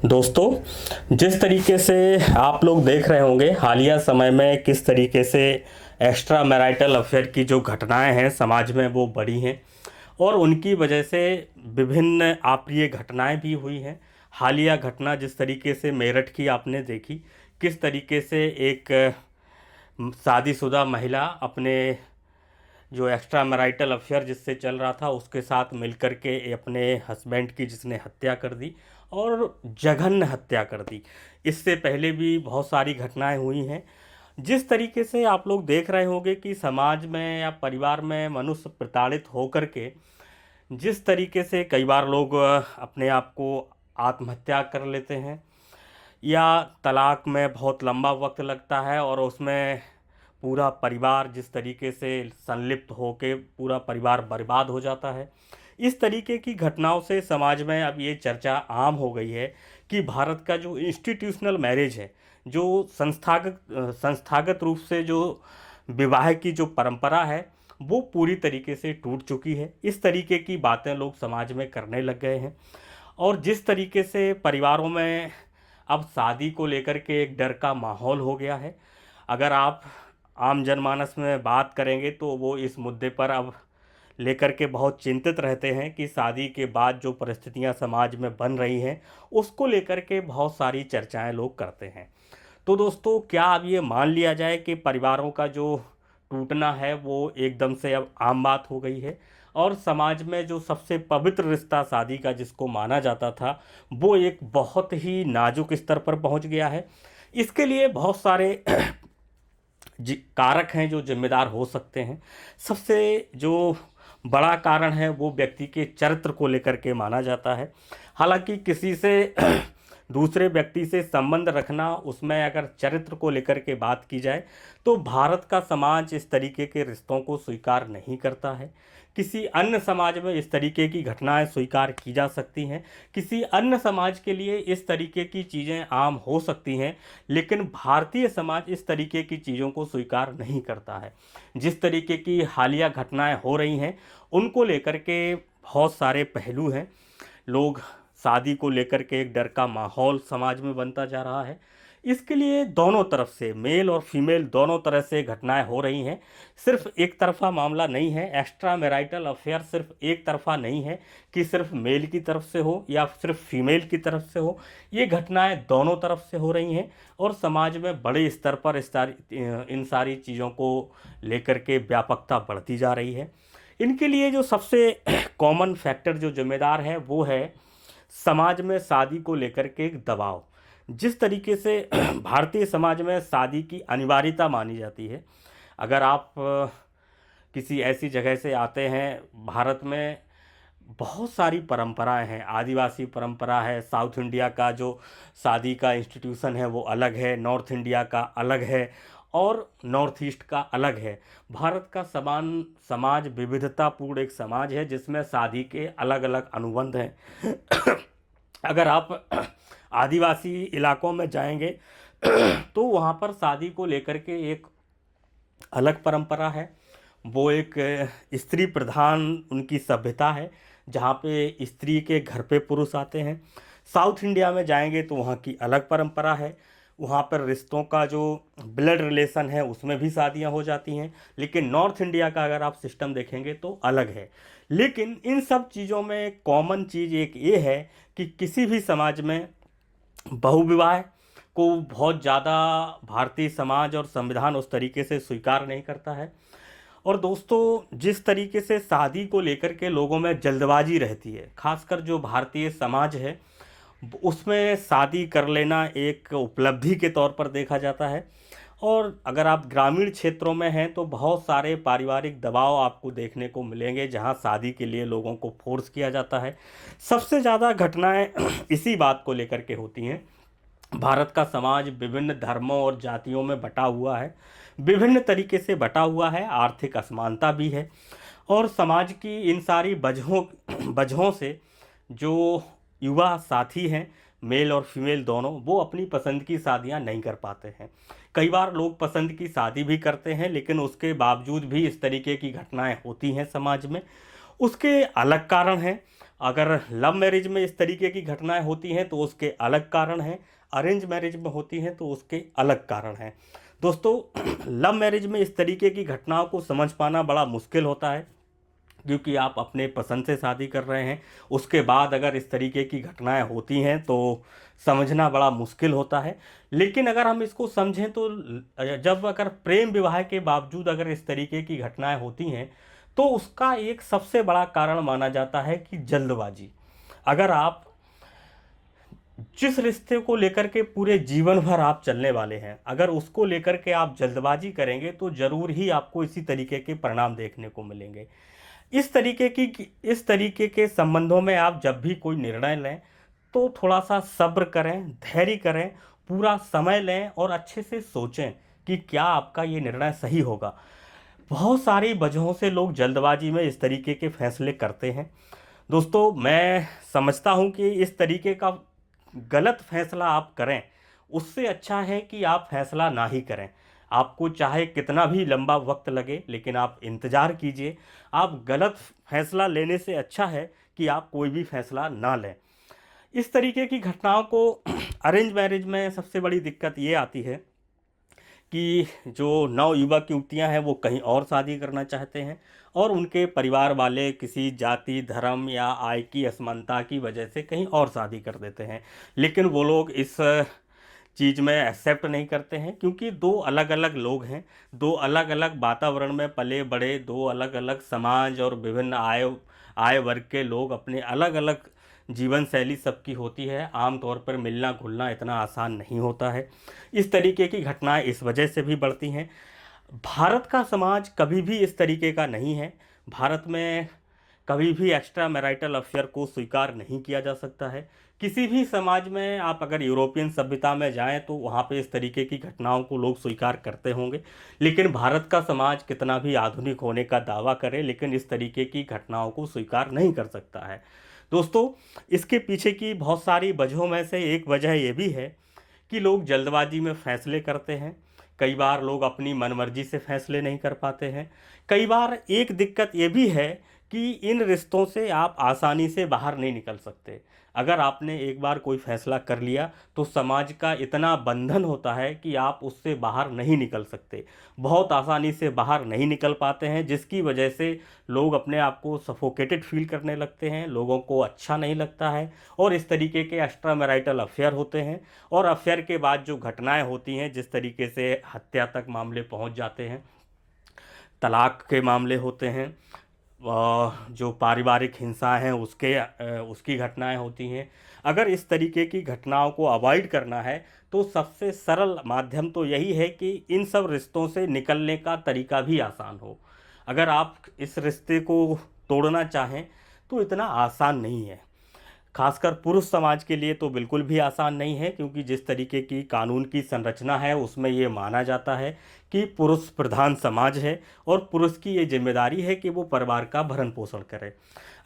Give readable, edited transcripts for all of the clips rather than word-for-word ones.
दोस्तों, जिस तरीके से आप लोग देख रहे होंगे हालिया समय में किस तरीके से एक्स्ट्रा मैरिटल अफेयर की जो घटनाएं हैं समाज में वो बढ़ी हैं और उनकी वजह से विभिन्न अप्रिय घटनाएं भी हुई हैं। हालिया घटना जिस तरीके से मेरठ की आपने देखी, किस तरीके से एक शादीशुदा महिला अपने जो एक्स्ट्रा मैरिटल अफेयर जिससे चल रहा था उसके साथ मिलकर के अपने हस्बैंड की जिसने हत्या कर दी और जघन्य हत्या कर दी। इससे पहले भी बहुत सारी घटनाएं हुई हैं। जिस तरीके से आप लोग देख रहे होंगे कि समाज में या परिवार में मनुष्य प्रताड़ित होकर के जिस तरीके से कई बार लोग अपने आप को आत्महत्या कर लेते हैं या तलाक में बहुत लंबा वक्त लगता है और उसमें पूरा परिवार जिस तरीके से संलिप्त होके पूरा परिवार बर्बाद हो जाता है। इस तरीके की घटनाओं से समाज में अब ये चर्चा आम हो गई है कि भारत का जो इंस्टीट्यूशनल मैरिज है, जो संस्थागत रूप से जो विवाह की जो परंपरा है वो पूरी तरीके से टूट चुकी है। इस तरीके की बातें लोग समाज में करने लग गए हैं और जिस तरीके से परिवारों में अब शादी को लेकर के एक डर का माहौल हो गया है। अगर आप आम जनमानस में बात करेंगे तो वो इस मुद्दे पर अब लेकर के बहुत चिंतित रहते हैं कि शादी के बाद जो परिस्थितियां समाज में बन रही हैं उसको लेकर के बहुत सारी चर्चाएं लोग करते हैं। तो दोस्तों, क्या अब ये मान लिया जाए कि परिवारों का जो टूटना है वो एकदम से अब आम बात हो गई है और समाज में जो सबसे पवित्र रिश्ता शादी का जिसको माना जाता था वो एक बहुत ही नाजुक स्तर पर पहुंच गया है। इसके लिए बहुत सारे कारक हैं जो जिम्मेदार हो सकते हैं। सबसे जो बड़ा कारण है वो व्यक्ति के चरित्र को लेकर के माना जाता है। हालांकि किसी से दूसरे व्यक्ति से संबंध रखना, उसमें अगर चरित्र को लेकर के बात की जाए तो भारत का समाज इस तरीके के रिश्तों को स्वीकार नहीं करता है। किसी अन्य समाज में इस तरीके की घटनाएं स्वीकार की जा सकती हैं, किसी अन्य समाज के लिए इस तरीके की चीज़ें आम हो सकती हैं, लेकिन भारतीय समाज इस तरीके की चीज़ों को स्वीकार नहीं करता है। जिस तरीके की हालिया घटनाएं हो रही हैं उनको लेकर के बहुत सारे पहलू हैं। लोग शादी को लेकर के एक डर का माहौल समाज में बनता जा रहा है। इसके लिए दोनों तरफ से, मेल और फीमेल दोनों तरह से घटनाएं हो रही हैं। सिर्फ एक तरफा मामला नहीं है। एक्स्ट्रा मैरिटल अफेयर सिर्फ एक तरफा नहीं है कि सिर्फ मेल की तरफ से हो या सिर्फ फीमेल की तरफ से हो। ये घटनाएं दोनों तरफ से हो रही हैं और समाज में बड़े स्तर पर इन सारी चीज़ों को लेकर के व्यापकता बढ़ती जा रही है। इनके लिए जो सबसे कॉमन फैक्टर जो जिम्मेदार है वो है समाज में शादी को लेकर के एक दबाव। जिस तरीके से भारतीय समाज में शादी की अनिवार्यता मानी जाती है। अगर आप किसी ऐसी जगह से आते हैं, भारत में बहुत सारी परंपराएं हैं। आदिवासी परंपरा है, साउथ इंडिया का जो शादी का इंस्टीट्यूशन है वो अलग है, नॉर्थ इंडिया का अलग है और नॉर्थ ईस्ट का अलग है। भारत का समाज विविधतापूर्ण एक समाज है जिसमें शादी के अलग अलग अनुबंध हैं। अगर आप आदिवासी इलाकों में जाएंगे तो वहाँ पर शादी को लेकर के एक अलग परंपरा है। वो एक स्त्री प्रधान उनकी सभ्यता है जहाँ पे स्त्री के घर पे पुरुष आते हैं। साउथ इंडिया में जाएंगे तो वहाँ की अलग परंपरा है। वहाँ पर रिश्तों का जो ब्लड रिलेशन है उसमें भी शादियाँ हो जाती हैं। लेकिन नॉर्थ इंडिया का अगर आप सिस्टम देखेंगे तो अलग है। लेकिन इन सब चीज़ों में कॉमन चीज़ एक ये है कि किसी भी समाज में बहुविवाह को बहुत ज़्यादा भारतीय समाज और संविधान उस तरीके से स्वीकार नहीं करता है। और दोस्तों, जिस तरीके से शादी को लेकर के लोगों में जल्दबाजी रहती है, खासकर जो भारतीय समाज है उसमें शादी कर लेना एक उपलब्धि के तौर पर देखा जाता है। और अगर आप ग्रामीण क्षेत्रों में हैं तो बहुत सारे पारिवारिक दबाव आपको देखने को मिलेंगे जहां शादी के लिए लोगों को फोर्स किया जाता है। सबसे ज़्यादा घटनाएं इसी बात को लेकर के होती हैं। भारत का समाज विभिन्न धर्मों और जातियों में बटा हुआ है, विभिन्न तरीके से बटा हुआ है, आर्थिक असमानता भी है और समाज की इन सारी वजहों से जो युवा साथी हैं, मेल और फीमेल दोनों, वो अपनी पसंद की शादियां नहीं कर पाते हैं। कई बार लोग पसंद की शादी भी करते हैं लेकिन उसके बावजूद भी इस तरीके की घटनाएं होती हैं समाज में। उसके अलग कारण हैं अगर लव मैरिज में इस तरीके की घटनाएं होती हैं तो उसके अलग कारण हैं, अरेंज मैरिज में होती हैं तो उसके अलग कारण हैं। दोस्तों, लव मैरिज में इस तरीके की घटनाओं को समझ पाना बड़ा मुश्किल होता है, क्योंकि आप अपने पसंद से शादी कर रहे हैं, उसके बाद अगर इस तरीके की घटनाएं होती हैं तो समझना बड़ा मुश्किल होता है। लेकिन अगर हम इसको समझें तो जब अगर प्रेम विवाह के बावजूद अगर इस तरीके की घटनाएं होती हैं तो उसका एक सबसे बड़ा कारण माना जाता है कि जल्दबाजी। अगर आप जिस रिश्ते को लेकर के पूरे जीवन भर आप चलने वाले हैं, अगर उसको लेकर के आप जल्दबाजी करेंगे तो ज़रूर ही आपको इसी तरीके के परिणाम देखने को मिलेंगे। इस तरीके के संबंधों में आप जब भी कोई निर्णय लें तो थोड़ा सा सब्र करें, धैर्य करें, पूरा समय लें और अच्छे से सोचें कि क्या आपका ये निर्णय सही होगा। बहुत सारी वजहों से लोग जल्दबाजी में इस तरीके के फैसले करते हैं। दोस्तों, मैं समझता हूँ कि इस तरीके का गलत फैसला आप करें, उससे अच्छा है कि आप फैसला ना ही करें। आपको चाहे कितना भी लंबा वक्त लगे, लेकिन आप इंतज़ार कीजिए। आप गलत फैसला लेने से अच्छा है कि आप कोई भी फैसला ना लें। इस तरीके की घटनाओं को अरेंज मैरिज में सबसे बड़ी दिक्कत ये आती है कि जो नवयुवक युवतियां हैं वो कहीं और शादी करना चाहते हैं और उनके परिवार वाले किसी जाति, धर्म या आय की असमानता की वजह से कहीं और शादी कर देते हैं। लेकिन वो लोग इस चीज़ में एक्सेप्ट नहीं करते हैं, क्योंकि दो अलग अलग लोग हैं, दो अलग अलग वातावरण में पले बड़े, दो अलग अलग समाज और विभिन्न आय वर्ग के लोग, अपने अलग अलग जीवन शैली सबकी होती है। आमतौर पर मिलना घुलना इतना आसान नहीं होता है। इस तरीके की घटनाएं इस वजह से भी बढ़ती हैं। भारत का समाज कभी भी इस तरीके का नहीं है। भारत में कभी भी एक्स्ट्रा मैरिटल अफेयर को स्वीकार नहीं किया जा सकता है। किसी भी समाज में आप अगर यूरोपियन सभ्यता में जाएं तो वहाँ पे इस तरीके की घटनाओं को लोग स्वीकार करते होंगे। लेकिन भारत का समाज कितना भी आधुनिक होने का दावा करे, लेकिन इस तरीके की घटनाओं को स्वीकार नहीं कर सकता है। दोस्तों, इसके पीछे की बहुत सारी वजहों में से एक वजह ये भी है कि लोग जल्दबाजी में फैसले करते हैं। कई बार लोग अपनी मनमर्जी से फैसले नहीं कर पाते हैं। कई बार एक दिक्कत ये भी है कि इन रिश्तों से आप आसानी से बाहर नहीं निकल सकते। अगर आपने एक बार कोई फैसला कर लिया तो समाज का इतना बंधन होता है कि आप उससे बाहर नहीं निकल सकते, बहुत आसानी से बाहर नहीं निकल पाते हैं, जिसकी वजह से लोग अपने आप को सफोकेटेड फील करने लगते हैं, लोगों को अच्छा नहीं लगता है और इस तरीके के एक्स्ट्रा मैरिटल अफेयर होते हैं। और अफेयर के बाद जो घटनाएं होती हैं, जिस तरीके से हत्या तक मामले पहुंच जाते हैं, तलाक के मामले होते हैं, जो पारिवारिक हिंसा है उसकी घटनाएं होती हैं। अगर इस तरीके की घटनाओं को अवॉइड करना है तो सबसे सरल माध्यम तो यही है कि इन सब रिश्तों से निकलने का तरीका भी आसान हो। अगर आप इस रिश्ते को तोड़ना चाहें तो इतना आसान नहीं है। खासकर पुरुष समाज के लिए तो बिल्कुल भी आसान नहीं है, क्योंकि जिस तरीके की कानून की संरचना है उसमें ये माना जाता है कि पुरुष प्रधान समाज है और पुरुष की ये जिम्मेदारी है कि वो परिवार का भरण पोषण करे।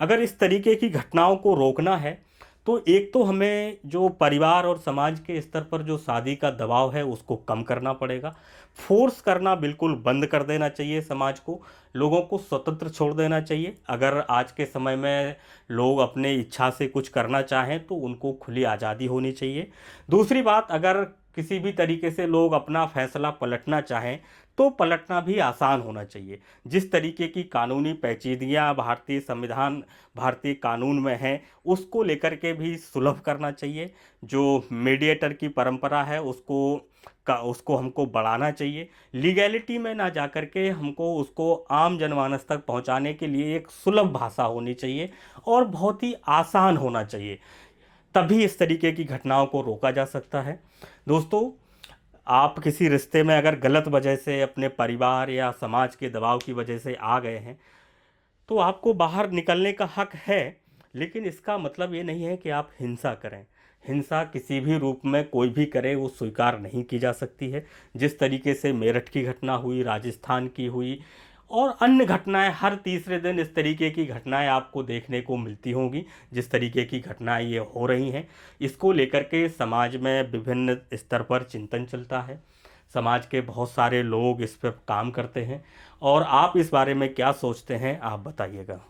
अगर इस तरीके की घटनाओं को रोकना है तो एक तो हमें जो परिवार और समाज के स्तर पर जो शादी का दबाव है उसको कम करना पड़ेगा। फोर्स करना बिल्कुल बंद कर देना चाहिए समाज को, लोगों को स्वतंत्र छोड़ देना चाहिए। अगर आज के समय में लोग अपने इच्छा से कुछ करना चाहें तो उनको खुली आज़ादी होनी चाहिए। दूसरी बात, अगर किसी भी तरीके से लोग अपना फैसला पलटना चाहें तो पलटना भी आसान होना चाहिए। जिस तरीके की कानूनी पेचीदगियाँ भारतीय संविधान, भारतीय कानून में हैं, उसको लेकर के भी सुलभ करना चाहिए। जो मीडिएटर की परंपरा है उसको हमको बढ़ाना चाहिए। लीगैलिटी में ना जाकर के हमको उसको आम जनमानस तक पहुंचाने के लिए एक सुलभ भाषा होनी चाहिए और बहुत ही आसान होना चाहिए। तभी इस तरीके की घटनाओं को रोका जा सकता है। दोस्तों, आप किसी रिश्ते में अगर गलत वजह से अपने परिवार या समाज के दबाव की वजह से आ गए हैं तो आपको बाहर निकलने का हक है, लेकिन इसका मतलब ये नहीं है कि आप हिंसा करें। हिंसा किसी भी रूप में कोई भी करे वो स्वीकार नहीं की जा सकती है। जिस तरीके से मेरठ की घटना हुई, राजस्थान की हुई और अन्य घटनाएं, हर तीसरे दिन इस तरीके की घटनाएं आपको देखने को मिलती होंगी। जिस तरीके की घटनाएं ये हो रही हैं, इसको लेकर के समाज में विभिन्न स्तर पर चिंतन चलता है। समाज के बहुत सारे लोग इस पर काम करते हैं और आप इस बारे में क्या सोचते हैं, आप बताइएगा।